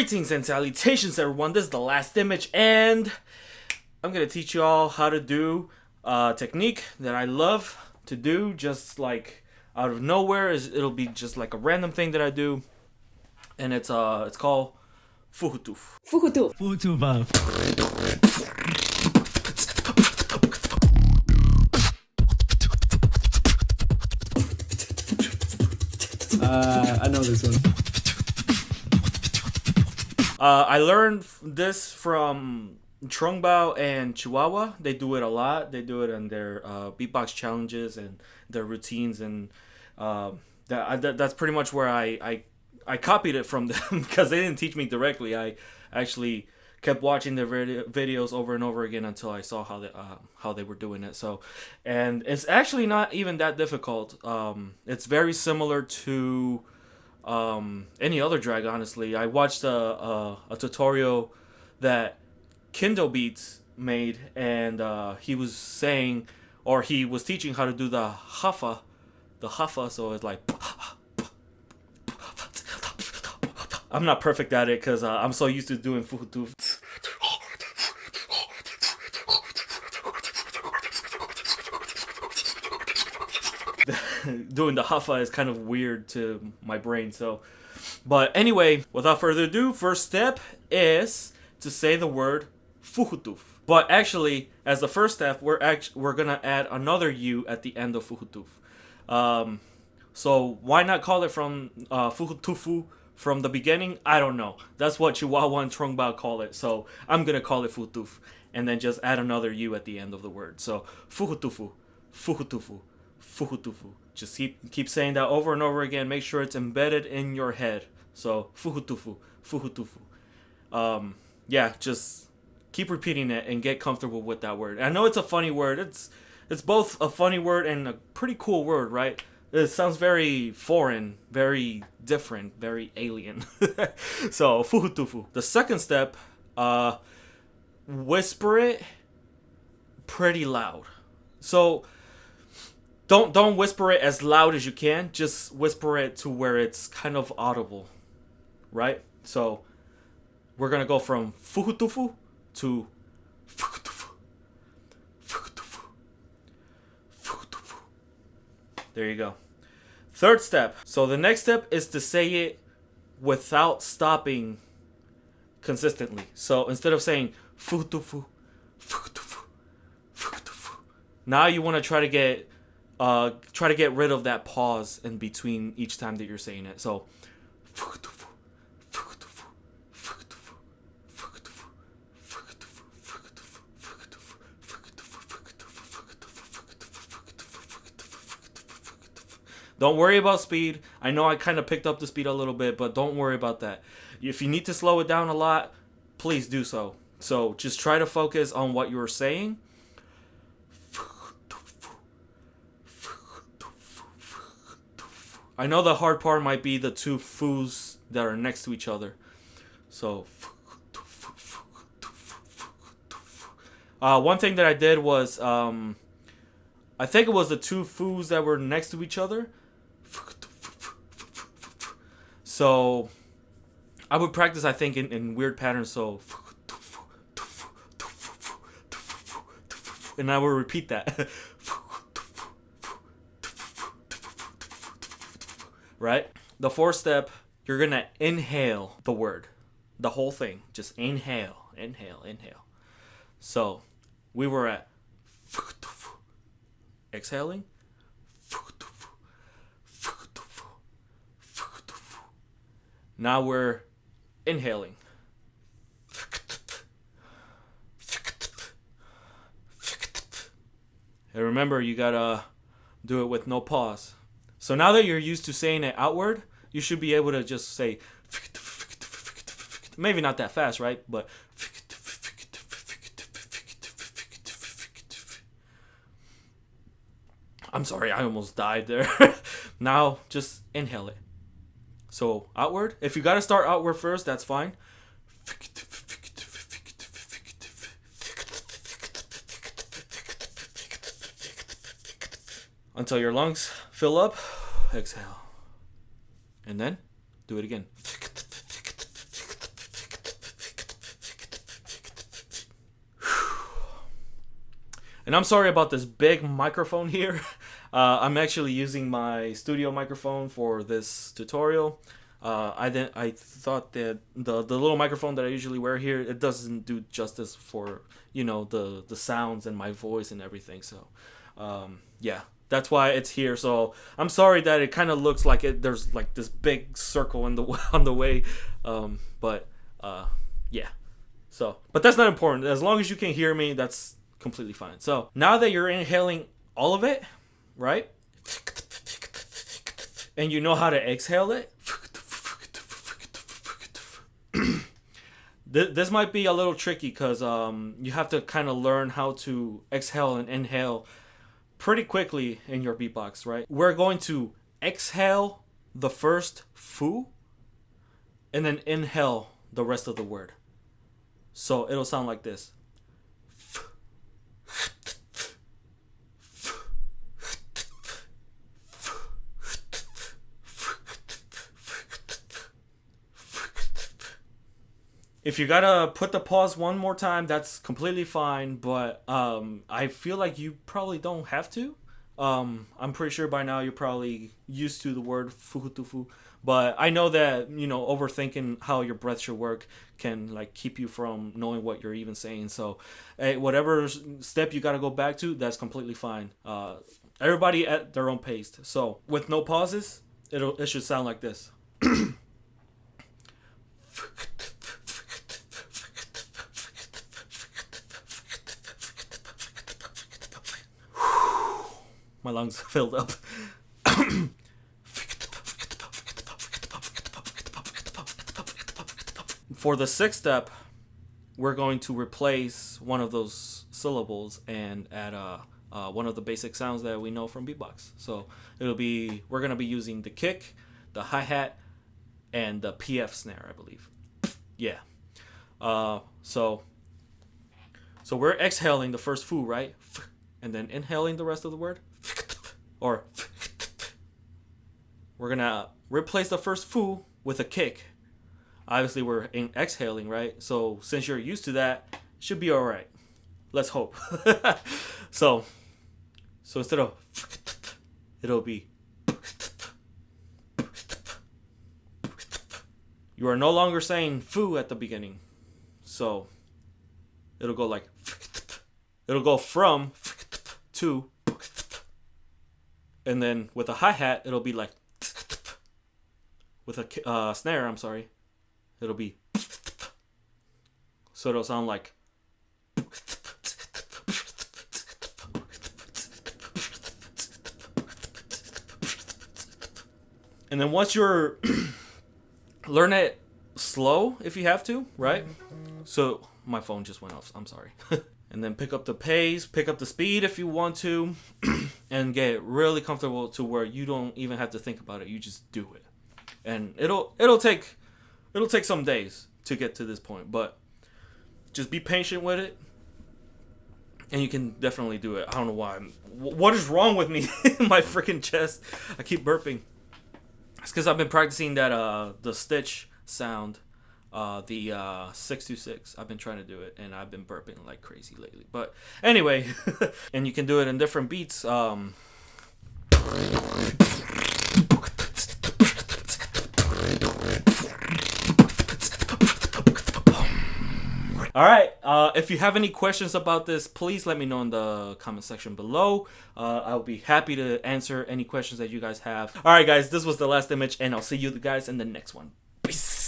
Greetings and salutations, everyone. This is the last image, and I'm gonna teach you all how to do a technique that I love to do, just like out of nowhere. It'll be just like a random thing that I do, and it's called fuhutuf. Fukutu. I know this one. I learned this from Trung and Chiwawa. They do it a lot. They do it in their beatbox challenges and their routines, and that's pretty much where I copied it from them because they didn't teach me directly. I actually kept watching their videos over and over again until I saw how they were doing it. So, and it's actually not even that difficult. It's very similar to any other drag, honestly. I watched a tutorial that Kindo Beats made, and he was saying, or he was teaching how to do the haffa, so it's like, I'm not perfect at it because I'm so used to doing fuhutu. Doing the haffa is kind of weird to my brain, so. But anyway, without further ado, first step is to say the word fuhutuf. But actually, as the first step, we're gonna add another U at the end of fuhutuf. So why not call it from fukutufu from the beginning? I don't know. That's what Chiwawa and Trung call it. So I'm gonna call it fuhutuf, and then just add another U at the end of the word. So fuhutufu, fuhutufu, fuhutufu. Just keep saying that over and over again. Make sure it's embedded in your head. So fuhutufu, fuhutufu. Yeah, just keep repeating it and get comfortable with that word. I know it's a funny word. It's both a funny word and a pretty cool word, right? It sounds very foreign, very different, very alien. So fuhutufu. The second step, whisper it pretty loud. So don't whisper it as loud as you can. Just whisper it to where it's kind of audible, right? So we're gonna go from fuhutufu to fukutufu, fukutufu, fukutufu. There you go. Third step. So the next step is to say it without stopping consistently. So instead of saying fukutufu, fukutufu, fukutufu, now you want to try to get rid of that pause in between each time that you're saying it. So fukutufu, fukutufu, fukutufu, fukutufu, fukutufu, fukutufu, fukutufu, fukutufu, fukutufu, fukutufu, fukutufu, fukutufu, fukutufu. Don't worry about speed. I know I kind of picked up the speed a little bit, but don't worry about that. If you need to slow it down a lot, please do so. So just try to focus on what you're saying. I know the hard part might be the two foos that are next to each other. So, one thing that I did was, I think it was the two foos that were next to each other. So, I would practice, I think, in weird patterns. So, and I would repeat that. Right? The fourth step, you're gonna inhale the word. The whole thing. Just inhale, inhale, inhale. So, we were at fukutufu. Exhaling. Fukutufu. Fukutufu. Fukutufu. Now we're inhaling. And remember, you gotta do it with no pause. So now that you're used to saying it outward, you should be able to just say, maybe not that fast, right? But I'm sorry, I almost died there. Now just inhale it. So outward. If you gotta start outward first, that's fine. Until your lungs fill up. Exhale. And then do it again. And I'm sorry about this big microphone here. I'm actually using my studio microphone for this tutorial. I thought that the little microphone that I usually wear here, it doesn't do justice for, you know, the sounds and my voice and everything. So yeah, that's why it's here. So I'm sorry that it kind of looks like there's like this big circle in the on the way, but yeah. So, but that's not important. As long as you can hear me, that's completely fine. So now that you're inhaling all of it, right? And you know how to exhale it. This might be a little tricky because you have to kind of learn how to exhale and inhale pretty quickly in your beatbox, right? We're going to exhale the first fu and then inhale the rest of the word. So it'll sound like this. If you gotta put the pause one more time, that's completely fine, but I feel like you probably don't have to. I'm pretty sure by now you're probably used to the word fukutufu, but I know that, you know, overthinking how your breath should work can like keep you from knowing what you're even saying. So whatever step you gotta go back to, that's completely fine. Everybody at their own pace. So with no pauses, it should sound like this. My lungs filled up. For the sixth step, we're going to replace one of those syllables and add one of the basic sounds that we know from beatbox. So we're gonna be using the kick, the hi-hat, and the PF snare, I believe. Yeah. So we're exhaling the first fu, right? And then inhaling the rest of the word. Or we're gonna replace the first fu with a kick. Obviously we're exhaling, right? So since you're used to that, it should be alright. Let's hope. So instead of it'll be you are no longer saying fu at the beginning. So it'll go like it'll go from to, and then with a hi-hat it'll be like with a snare, I'm sorry, it'll be so it'll sound like and then once you're learn it slow if you have to, right? So my phone just went off, I'm sorry. And then pick up the pace, pick up the speed if you want to, and get really comfortable to where you don't even have to think about it. You just do it, and it'll take some days to get to this point, but just be patient with it, and you can definitely do it. I don't know why. What is wrong with me in my freaking chest? I keep burping. It's because I've been practicing that the stitch sound. The 626. I've been trying to do it and I've been burping like crazy lately. But anyway, and you can do it in different beats. Alright, if you have any questions about this, please let me know in the comment section below. I'll be happy to answer any questions that you guys have. Alright guys, this was The Last Image, and I'll see you guys in the next one. Peace.